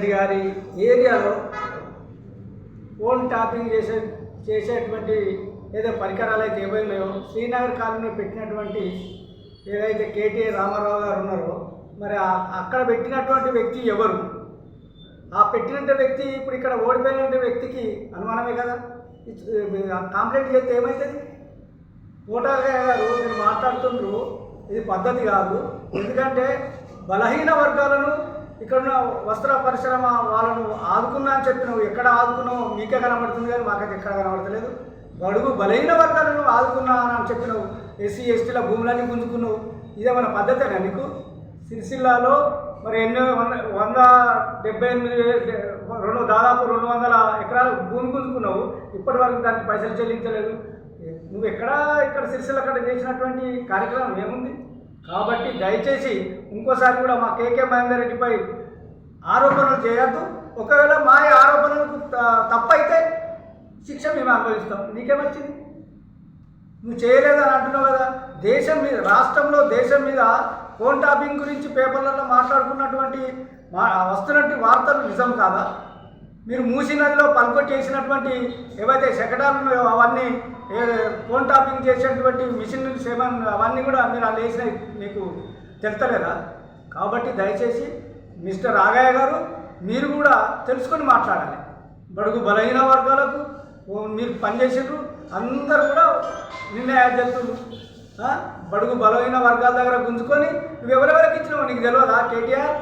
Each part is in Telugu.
రెడ్డి గారి ఏరియాలో ఫోన్ ట్యాపింగ్ చేసేటువంటి ఏదో పరికరాలు అయితే ఏవైనాయో శ్రీనగర్ కాలనీలో పెట్టినటువంటి ఏదైతే కేటీఆర్ రామారావు గారు ఉన్నారో మరి అక్కడ పెట్టినటువంటి వ్యక్తి ఎవరు? ఆ పెట్టినటువంటి వ్యక్తి ఇప్పుడు ఇక్కడ ఓడిపోయిన వ్యక్తికి అనుమానమే కదా. కంప్లైంట్ చేస్తే ఏమవుతుంది? కోటాలయ్య గారు మీరు మాట్లాడుతుండ్రు, ఇది పద్ధతి కాదు. ఎందుకంటే బలహీన వర్గాలను ఇక్కడున్న వస్త్ర పరిశ్రమ వాళ్ళను ఆదుకున్నా అని చెప్పి నువ్వు ఎక్కడ ఆదుకున్నావు మీకే కనబడుతుంది, కానీ మాకైతే ఎక్కడ కనబడతలేదు. బడుగు బలహీన వర్గాలను ఆదుకున్నా అని చెప్పి నువ్వు ఎస్సీ ఎస్టీల భూములన్నీ గుంజుకున్నావు. ఇదేమైనా పద్ధతేనా నీకు? సిరిసిల్లాలో మరి 178 దాదాపు 200 ఎకరాల భూమి గుంజుకున్నావు, ఇప్పటి వరకు దానికి పైసలు చెల్లించలేదు. నువ్వు ఇక్కడ సిరిసిల్ల అక్కడ చేసినటువంటి కార్యక్రమం ఏముంది? కాబట్టి దయచేసి ఇంకోసారి కూడా మా కేకే మహేందర్ రెడ్డిపై ఆరోపణలు చేయొద్దు. ఒకవేళ మా ఆరోపణలకు తప్పైతే శిక్ష మేము అనుభవిస్తాం. నీకేమొచ్చింది? నువ్వు చేయలేదని అంటున్నావు కదా. దేశం మీద, రాష్ట్రంలో దేశం మీద ఫోన్ ట్యాపింగ్ గురించి పేపర్లలో మాట్లాడుకున్నటువంటి వస్తున్నటువంటి వార్తలు నిజం కాదా? మీరు మూసీ నదిలో పల్కొట్టి చేసినటువంటి ఏవైతే శకటాలు ఉన్నాయో అవన్నీ ఫోన్ ట్యాపింగ్ చేసేటువంటి మిషన్ అవన్నీ కూడా మీరు అలా వేసిన మీకు తెలుస్తలేదా? కాబట్టి దయచేసి మిస్టర్ రాఘయ్య గారు మీరు కూడా తెలుసుకొని మాట్లాడాలి. బడుగు బలహీన వర్గాలకు మీరు పనిచేసారు, అందరూ కూడా నిర్ణయాధ్యక్షులు బడుగు బలహీన వర్గాల దగ్గర గుంజుకొని నువ్వు ఎవరెవరికి ఇచ్చినావు నీకు తెలియదా కేటీఆర్?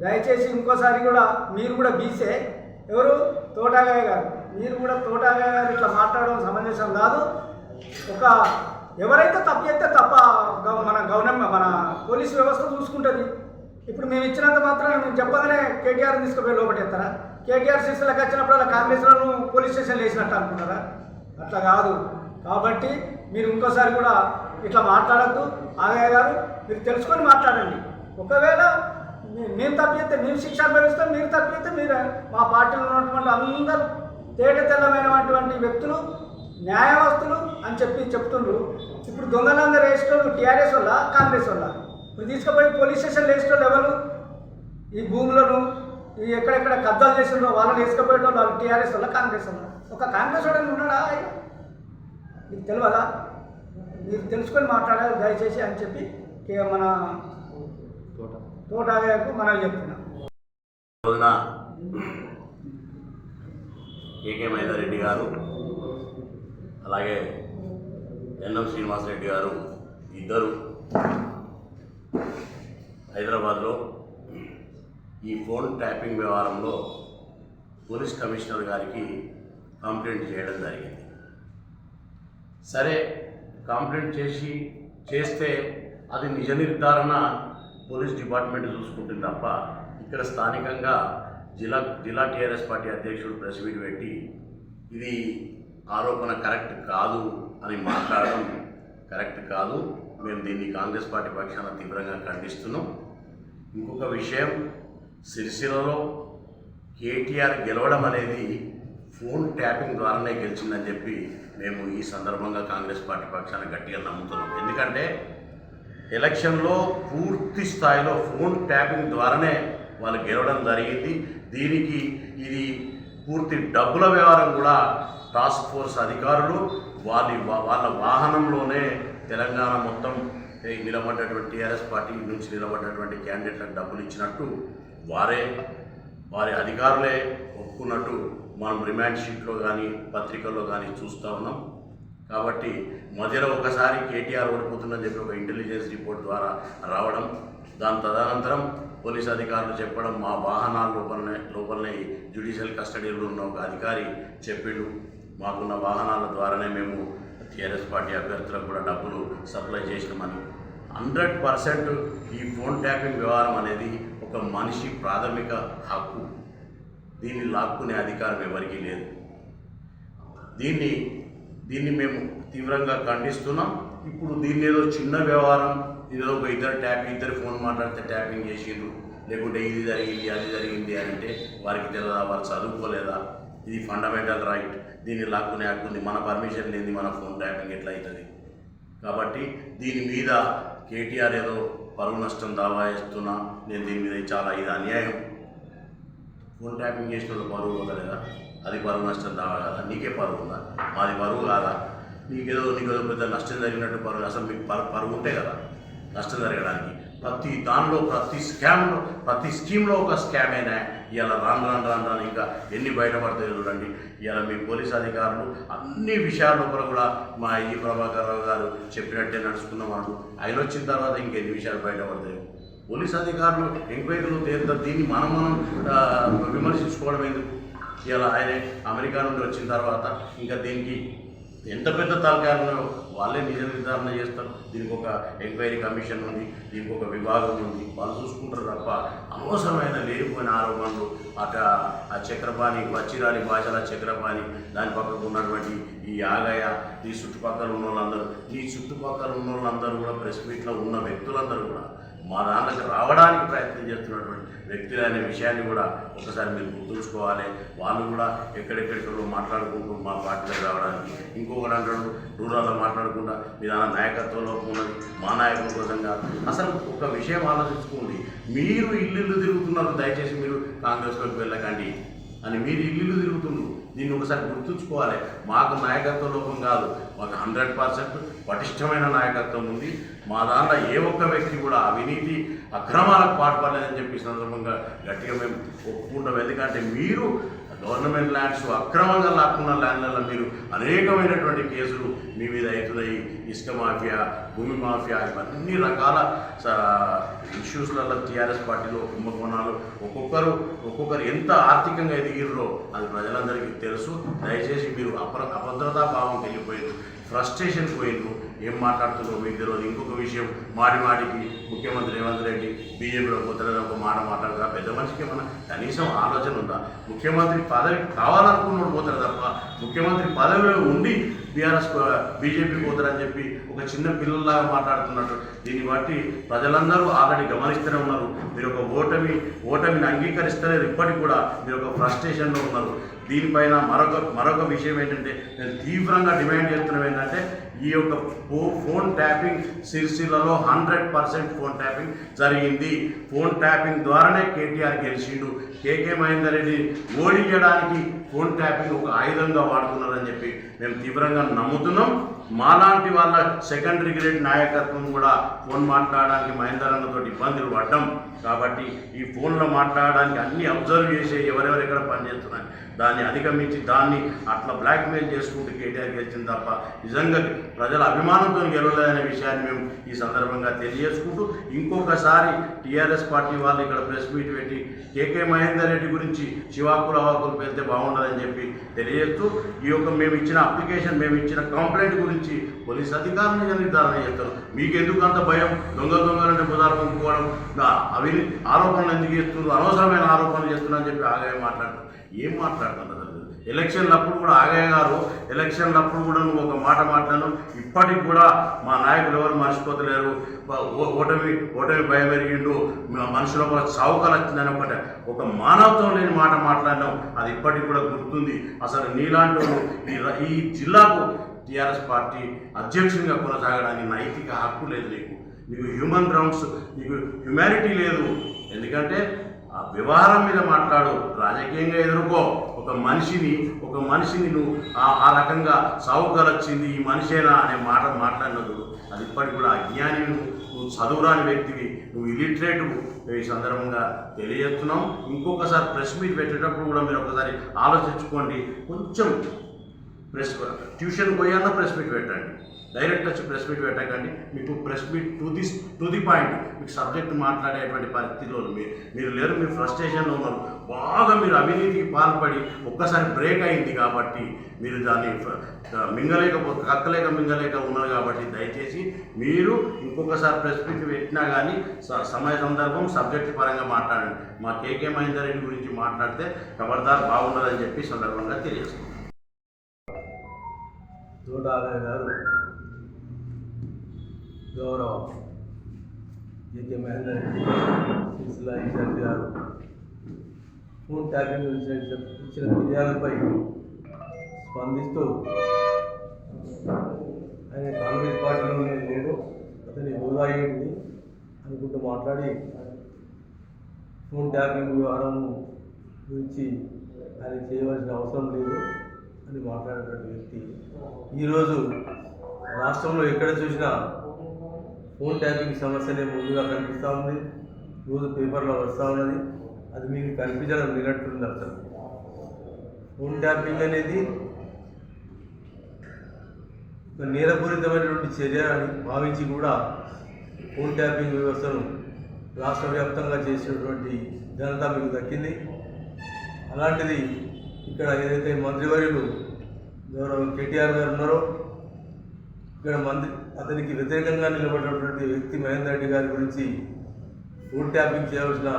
దయచేసి ఇంకోసారి కూడా మీరు కూడా బీసే ఎవరు తోటాగాయ గారు, మీరు కూడా తోటాగాయ గారు ఇట్లా మాట్లాడడం సమంజసం కాదు. ఎవరైతే తప్పు చేస్తే తప్ప మన గవర్నమెంట్ మన పోలీసు వ్యవస్థ చూసుకుంటుంది. ఇప్పుడు మేము ఇచ్చినంత మాత్రం మేము చెప్పగానే కేటీఆర్ని తీసుకుపోయి లోపట్టేస్తారా? కేటీఆర్ సిరిసిల్లకు వచ్చినప్పుడు కాంగ్రెస్లను పోలీస్ స్టేషన్లు వేసినట్టు అనుకుంటారా? అట్లా కాదు. కాబట్టి మీరు ఇంకోసారి కూడా ఇట్లా మాట్లాడద్దు. ఆగయ్య గారు మీరు తెలుసుకొని మాట్లాడండి. ఒకవేళ మేము తప్పు చేస్తే మేము శిక్ష అనుభవిస్తాం, మీరు తప్పు చేస్తే మీరు మా పార్టీలో ఉన్నటువంటి అందరూ తేట తెల్లమైనటువంటి వ్యక్తులు న్యాయవస్తులు అని చెప్తుండ్రు. ఇప్పుడు దొంగలందరూ వేసేటోళ్ళు టీఆర్ఎస్ వల్ల కాంగ్రెస్ వల్ల. ఇప్పుడు తీసుకుపోయి పోలీస్ స్టేషన్లు వేసేటోళ్ళు ఎవరు? ఈ భూములను ఈ ఎక్కడెక్కడ కబ్జాలు చేసిండ్రో వాళ్ళని వేసుకుపోయేటోళ్ళు వాళ్ళు టీఆర్ఎస్ వల్ల కాంగ్రెస్ వల్ల. ఒక కాంగ్రెస్ వాడని ఉన్నాడా? మీకు తెలియదా? మీరు తెలుసుకొని మాట్లాడాలి దయచేసి అని చెప్పి మన తోటాగయ్యకు మనం చెప్తున్నాం. రోజున కేకే మహేందర్ రెడ్డి గారు అలాగే ఎన్ఎం శ్రీనివాసరెడ్డి గారు ఇద్దరు హైదరాబాద్లో ఈ ఫోన్ ట్యాపింగ్ వ్యవహారంలో పోలీస్ కమిషనర్ గారికి కంప్లైంట్ చేయడం జరిగింది. సరే, కంప్లైంట్ చేస్తే అది నిజ నిర్ధారణ పోలీస్ డిపార్ట్మెంట్ చూసుకుంటుంది తప్ప ఇక్కడ స్థానికంగా జిల్లా టీఆర్ఎస్ పార్టీ అధ్యక్షుడు ప్రెస్ మీట్ పెట్టి ఇది ఆరోపణ కరెక్ట్ కాదు అని మాట్లాడడం కరెక్ట్ కాదు. మేము దీన్ని కాంగ్రెస్ పార్టీ పక్షాన తీవ్రంగా ఖండిస్తున్నాం. ఇంకొక విషయం, సిరిసిల్లలో కేటీఆర్ గెలవడం అనేది ఫోన్ ట్యాపింగ్ ద్వారానే గెలిచిందని చెప్పి మేము ఈ సందర్భంగా కాంగ్రెస్ పార్టీ పక్షాన గట్టిగా నమ్ముతున్నాం. ఎందుకంటే ఎలక్షన్లో పూర్తి స్థాయిలో ఫోన్ ట్యాపింగ్ ద్వారానే వాళ్ళు గెలవడం జరిగింది. దీనికి ఇది పూర్తి డబ్బుల వ్యవహారం కూడా టాస్క్ ఫోర్స్ అధికారులు వాళ్ళ వాహనంలోనే తెలంగాణ మొత్తం నిలబడ్డటువంటి టీఆర్ఎస్ పార్టీ నుంచి నిలబడ్డటువంటి క్యాండిడేట్లకు డబ్బులు ఇచ్చినట్టు వారి అధికారులే ఒప్పుకున్నట్టు మనం రిమాండ్ షీట్లో కానీ పత్రికల్లో కానీ చూస్తూ ఉన్నాం. కాబట్టి మధ్యలో ఒకసారి కేటీఆర్ ఓడిపోతుందని చెప్పి ఒక ఇంటెలిజెన్స్ రిపోర్ట్ ద్వారా రావడం, దాని తదనంతరం పోలీస్ అధికారులు చెప్పడం, మా వాహనాల లోపలనే జ్యుడిషియల్ కస్టడీలో ఉన్న ఒక అధికారి చెప్పిండు, మాకున్న వాహనాల ద్వారానే మేము టీఆర్ఎస్ పార్టీ అభ్యర్థులకు కూడా డబ్బులు సప్లై చేసినామని. 100% ఈ ఫోన్ ట్యాపింగ్ వ్యవహారం అనేది ఒక మనిషి ప్రాథమిక హక్కు. దీన్ని లాక్కునే అధికారం ఎవరికీ లేదు. దీన్ని మేము తీవ్రంగా ఖండిస్తున్నాం. ఇప్పుడు దీన్ని ఏదో చిన్న వ్యవహారం, ఇదేదో ఒక ఇద్దరు ఫోన్ మాట్లాడితే ట్యాపింగ్ చేసిండ్రు, లేకుంటే ఇది జరిగింది అది జరిగింది అని అంటే వారికి తెలియదా? వారు చదువుకోలేదా? ఇది ఫండమెంటల్ రైట్, దీన్ని లాక్కునే హక్కు ఉంది. మన పర్మిషన్ లేని మన ఫోన్ ట్యాపింగ్ ఎట్లా అవుతుంది? కాబట్టి దీని మీద కేటీఆర్ ఏదో పరువు నష్టం దావా వేస్తున్నా, నేను దీని మీద చాలా ఇది అన్యాయం, ఫోన్ ట్యాపింగ్ చేసిన వాళ్ళు పరువు పోతలేదా? అది పరువు నష్టం దావా కదా? నీకే పరువు ఉందా? మాది పరువు కాదా? నీకేదో పెద్ద నష్టం జరిగినట్టు పరువు. అసలు మీకు పరువు ఉంటే కదా నష్టం జరగడానికి. ప్రతి దానిలో ప్రతి స్కీమ్లో ఒక స్కామ్ అయినా ఇలా రాను ఇంకా ఎన్ని బయటపడతాయో చూడండి. ఇలా మీ పోలీస్ అధికారులు అన్ని విషయాల లోపల కూడా మా ఈ ప్రభాకర్ రావు గారు చెప్పినట్టే నడుచుకున్నాం మనం. ఆయన వచ్చిన తర్వాత ఇంకెన్ని విషయాలు బయటపడతాయి. పోలీస్ అధికారులు ఎంక్వైరీలు తేలుతారు. దీన్ని మనం విమర్శించుకోవడం ఎందుకు? ఇలా ఆయన అమెరికా నుండి వచ్చిన తర్వాత ఇంకా దీనికి ఎంత పెద్ద తలకాయలు వాళ్ళే నిజ నిర్ధారణ చేస్తారు. దీనికి ఒక ఎంక్వైరీ కమిషన్ ఉంది, దీనికి ఒక విభాగం ఉంది, వాళ్ళు చూసుకుంటారు తప్ప అనవసరమైన లేనిపోయిన ఆరోపణలు ఆ చక్రపాణి వచ్చిరాని భాషల చక్రపాణి దాని పక్కకు ఉన్నటువంటి ఈ ఆగయ ఈ చుట్టుపక్కల ఉన్న వాళ్ళందరూ కూడా ప్రెస్ మీట్లో ఉన్న వ్యక్తులందరూ కూడా మా దాంట్లోకి రావడానికి ప్రయత్నం చేస్తున్నటువంటి వ్యక్తులు అనే విషయాన్ని కూడా ఒకసారి మీరు గుర్తుంచుకోవాలి. వాళ్ళు కూడా ఎక్కడెక్కడికో మాట్లాడుకుంటూ మా పార్టీలోకి రావడానికి ఇంకొకటి అంటాడు రూరల్లో మాట్లాడకుండా మీ దాని నాయకత్వంలో ఉన్నది మా నాయకుల కోసం కాదు. అసలు ఒక విషయం ఆలోచించుకోండి. మీరు ఇల్లు తిరుగుతున్నారు, దయచేసి మీరు కాంగ్రెస్లోకి వెళ్ళకండి అని మీరు ఇల్లు తిరుగుతున్నారు. దీన్ని ఒకసారి గుర్తుంచుకోవాలి. మాకు నాయకత్వ లోపం కాదు, మాకు 100% పటిష్టమైన నాయకత్వం ఉంది. మా దాంట్లో ఏ ఒక్క వ్యక్తి కూడా అవినీతి అక్రమాలకు పాటుపడలేదని చెప్పి సందర్భంగా గట్టిగా మేము ఒప్పుకుంటాం. ఎందుకంటే మీరు గవర్నమెంట్ ల్యాండ్స్ అక్రమంగా లాక్కున్న ల్యాండ్లలో మీరు అనేకమైనటువంటి కేసులు మీ మీద అవుతున్నాయి. ఇసుక మాఫియా, భూమి మాఫియా, ఇవన్నీ రకాల ఇష్యూస్లలో టీఆర్ఎస్ పార్టీలో కుంభకోణాలు ఒక్కొక్కరు ఎంత ఆర్థికంగా ఎదిగిర్రో అది ప్రజలందరికీ తెలుసు. దయచేసి మీరు అభద్రతా భావం వెళ్ళిపోయారు, ఫ్రస్ట్రేషన్ పోయిండ్రు. ఏం మాట్లాడుతున్నారో మీకు తెలియదు. ఇంకొక విషయం, మాటికి ముఖ్యమంత్రి రేవంత్ రెడ్డి బీజేపీలో పోతారని ఒక మాట మాట్లాడతారా? పెద్ద మనిషికి ఏమన్నా కనీసం ఆలోచన ఉందా? ముఖ్యమంత్రి పదవి కావాలనుకున్నాడు పోతారు తప్ప ముఖ్యమంత్రి పదవిలో ఉండి బీజేపీ పోతారని చెప్పి ఒక చిన్న పిల్లల్లాగా మాట్లాడుతున్నట్టు. దీన్ని బట్టి ప్రజలందరూ ఆల్రెడీ గమనిస్తూనే ఉన్నారు. మీరు ఒక ఓటమిని అంగీకరిస్తలేరు. ఇప్పటికి కూడా మీరు ఒక ఫ్రస్ట్రేషన్లో ఉన్నారు. దీనిపైన మరొక విషయం ఏంటంటే, నేను తీవ్రంగా డిమాండ్ చేస్తున్నాం ఏంటంటే, ఈ యొక్క ఫోన్ ట్యాపింగ్ సిరిసిల్లలో 100% ఫోన్ ట్యాపింగ్ జరిగింది. ఫోన్ ట్యాపింగ్ ద్వారానే కేటీఆర్ గెలిచిండు. కేకే మహేందర్ రెడ్డి ఓడించడానికి ఫోన్ ట్యాపింగ్ ఒక ఆయుధంగా వాడుతున్నారని చెప్పి మేము తీవ్రంగా నమ్ముతున్నాం. మాలాంటి వాళ్ళ సెకండరీ గ్రేడ్ నాయకత్వం కూడా ఫోన్ మాట్లాడడానికి మహేందర్ అన్నతో ఇబ్బందులు పడ్డాం. కాబట్టి ఈ ఫోన్లో మాట్లాడడానికి అన్నీ అబ్జర్వ్ చేసే ఎవరెవరు ఎక్కడ పనిచేస్తున్నాయి దాన్ని అధిగమించి దాన్ని అట్లా బ్లాక్మెయిల్ చేసుకుంటూ కేటీఆర్ గెలిచింది తప్ప నిజంగా ప్రజల అభిమానంతో గెలవలేదనే విషయాన్ని మేము ఈ సందర్భంగా తెలియజేసుకుంటూ, ఇంకొకసారి టీఆర్ఎస్ పార్టీ వాళ్ళు ఇక్కడ ప్రెస్ మీట్ పెట్టి కేకే మహేందర్ రెడ్డి గురించి చివాకులు అవాకులు పెడితే బాగుండదని చెప్పి తెలియజేస్తూ, ఈ యొక్క మేము ఇచ్చిన కంప్లైంట్ గురించి పోలీస్ అధికారులు నిర్ధారణ చేస్తారు. మీకు ఎందుకు అంత భయం? దొంగలంటే బుధాలు కొనుక్కోవడం, ఆరోపణలు ఎందుకు చేస్తున్నారు, అనవసరమైన ఆరోపణలు చేస్తున్నారు అని చెప్పి ఆగయ్య మాట్లాడుతున్నారు. ఏం మాట్లాడుతున్నారు? ఎలక్షన్లప్పుడు కూడా ఆగయ్య గారు ఎలక్షన్లప్పుడు కూడా నువ్వు ఒక మాట మాట్లాడను. ఇప్పటికి కూడా మా నాయకులు ఎవరు మర్చిపోతలేరు. ఓటమి భయం పెరిగిండు, మనుషుల చౌకలు వచ్చిందని ఒక మానవత్వం లేని మాట మాట్లాడినాం. అది ఇప్పటికి కూడా గుర్తుంది. అసలు నీలాంటి ఈ జిల్లాకు టీఆర్ఎస్ పార్టీ అధ్యక్షునిగా కొనసాగడానికి నైతిక హక్కు లేదు. నీకు హ్యూమన్ గ్రౌండ్స్, నీకు హ్యుమానిటీ లేదు. ఎందుకంటే ఆ వ్యవహారం మీద మాట్లాడు, రాజకీయంగా ఎదుర్కో. ఒక మనిషిని నువ్వు ఆ రకంగా సావుకరొచ్చింది ఈ మనిషేనా అనే మాట మాట్లాడినదు అది ఇప్పటికి కూడా అజ్ఞాని, నువ్వు చదువురాని వ్యక్తివి, నువ్వు ఇలిటరేటివ్. ఈ సందర్భంగా తెలియజేస్తున్నాం. ఇంకొకసారి ప్రెస్ మీట్ పెట్టేటప్పుడు కూడా మీరు ఒకసారి ఆలోచించుకోండి. కొంచెం ట్యూషన్ పోయాన్న ప్రెస్ మీట్ పెట్టండి, డైరెక్ట్ వచ్చి ప్రెస్ మీట్ పెట్టకండి. మీకు press meet to the point, మీకు సబ్జెక్ట్ మాట్లాడేటువంటి పరిస్థితిలో మీరు లేరు. మీరు ఫ్రస్ట్రేషన్లో ఉన్నారు. బాగా మీరు అవినీతికి పాల్పడి ఒక్కసారి బ్రేక్ అయింది కాబట్టి మీరు దాన్ని మింగలేక ఉన్నారు. కాబట్టి దయచేసి మీరు ఇంకొకసారి ప్రెస్ మీట్ పెట్టినా కానీ సమయ సందర్భం సబ్జెక్ట్ పరంగా మాట్లాడండి. మా కేకే మహేందర్ రెడ్డి గురించి మాట్లాడితే ఖబర్దార్ బాగుండదని చెప్పి సందర్భంగా తెలియజేస్తున్నాం. ఆగయ్య గారు, గౌరవ కేకే మహేందర్ రెడ్డి సిరిసిల్ల ఇన్ఛార్జ్ గారు ఫోన్ ట్యాపింగ్ ఇచ్చిన ఫిర్యాదుపై స్పందిస్తూ ఆయన కాంగ్రెస్ పార్టీలోనే లేడు, అతని హోదా ఏంటి అనుకుంటూ మాట్లాడి ఫోన్ ట్యాపింగ్ వ్యవహారం గురించి ఆయన చేయవలసిన అవసరం లేదు అని మాట్లాడినటువంటి వ్యక్తి ఈరోజు రాష్ట్రంలో ఎక్కడ చూసినా ఫోన్ ట్యాపింగ్ సమస్యనే ముందుగా కనిపిస్తూ ఉంది. రోజు పేపర్లో వస్తూ ఉన్నది. అది మీకు కనిపించడం లేనట్టుంది. అసలు ఫోన్ ట్యాపింగ్ అనేది ఒక నేరపూరితమైనటువంటి చర్య అని భావించి కూడా ఫోన్ ట్యాపింగ్ వ్యవస్థను రాష్ట్ర వ్యాప్తంగా చేసినటువంటి ఘనత మీకు దక్కింది. అలాంటిది ఇక్కడ ఏదైతే మంత్రివర్యులు గౌరవ కేటీఆర్ గారు ఉన్నారో, ఇక్కడ అతనికి వ్యతిరేకంగా నిలబడినటువంటి వ్యక్తి మహేందర్ రెడ్డి గారి గురించి ఫోన్ ట్యాపింగ్ చేయవలసిన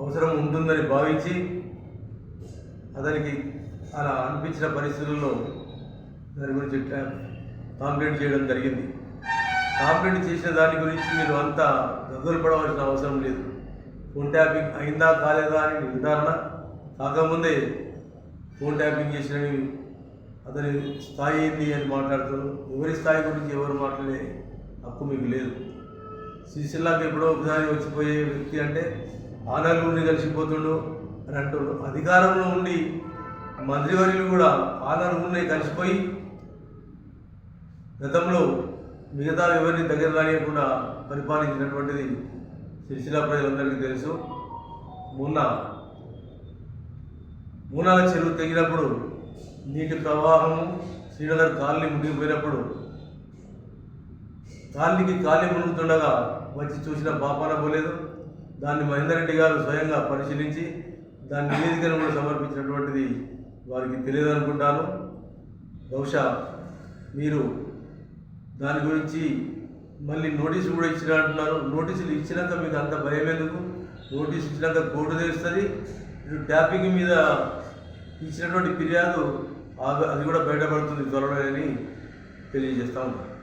అవసరం ఉంటుందని భావించి అతనికి అలా అనిపించిన పరిస్థితుల్లో దాని గురించి కాంప్లైంట్ చేయడం జరిగింది. కాంప్లైంట్ చేసిన దాని గురించి మీరు అంతా గగ్గోలు పడవలసిన అవసరం లేదు. ఫోన్ ట్యాపింగ్ అయిందా కాలేదా అని నిర్ధారణ కాకముందే ఫోన్ ట్యాపింగ్ చేసినవి అతని స్థాయి ఏంది అని మాట్లాడుతారు. ఎవరి స్థాయి గురించి ఎవరు మాట్లాడే హక్కు మీకు లేదు. సిరిసిల్లాకి ఎప్పుడో ఒకసారి వచ్చిపోయే వ్యక్తి అంటే ఆనర్లుని కలిసిపోతుండు అని అంటారు. అధికారంలో ఉండి మంత్రివర్యులు కూడా ఆనర్లుని కలిసిపోయి గతంలో మిగతా ఎవరిని దగ్గర రానియకుండా పరిపాలించినటువంటిది సిరిసిల్ల ప్రజలందరికీ తెలుసు. మూనాల చెరువు తెగినప్పుడు నీటి ప్రవాహము శ్రీనగర్ కాలనీ మునిగిపోయినప్పుడు కాలనీకి కాలనీ మునుగుతుండగా వచ్చి చూసిన పాపాన పోలేదు. దాన్ని మహేందర్ రెడ్డి గారు స్వయంగా పరిశీలించి దాని నివేదికను కూడా సమర్పించినటువంటిది వారికి తెలియదు అనుకుంటాను. బహుశా మీరు దాని గురించి మళ్ళీ నోటీసులు కూడా ఇచ్చిన అంటున్నారు. నోటీసులు ఇచ్చినాక మీకు అంత భయం ఎందుకు? నోటీసు ఇచ్చినాక కోర్టు తెలుస్తుంది. మీరు ట్యాపింగ్ మీద ఇచ్చినటువంటి ఫిర్యాదు అది కూడా బయటపడుతుంది త్వరలో అని తెలియజేస్తా ఉన్నాను.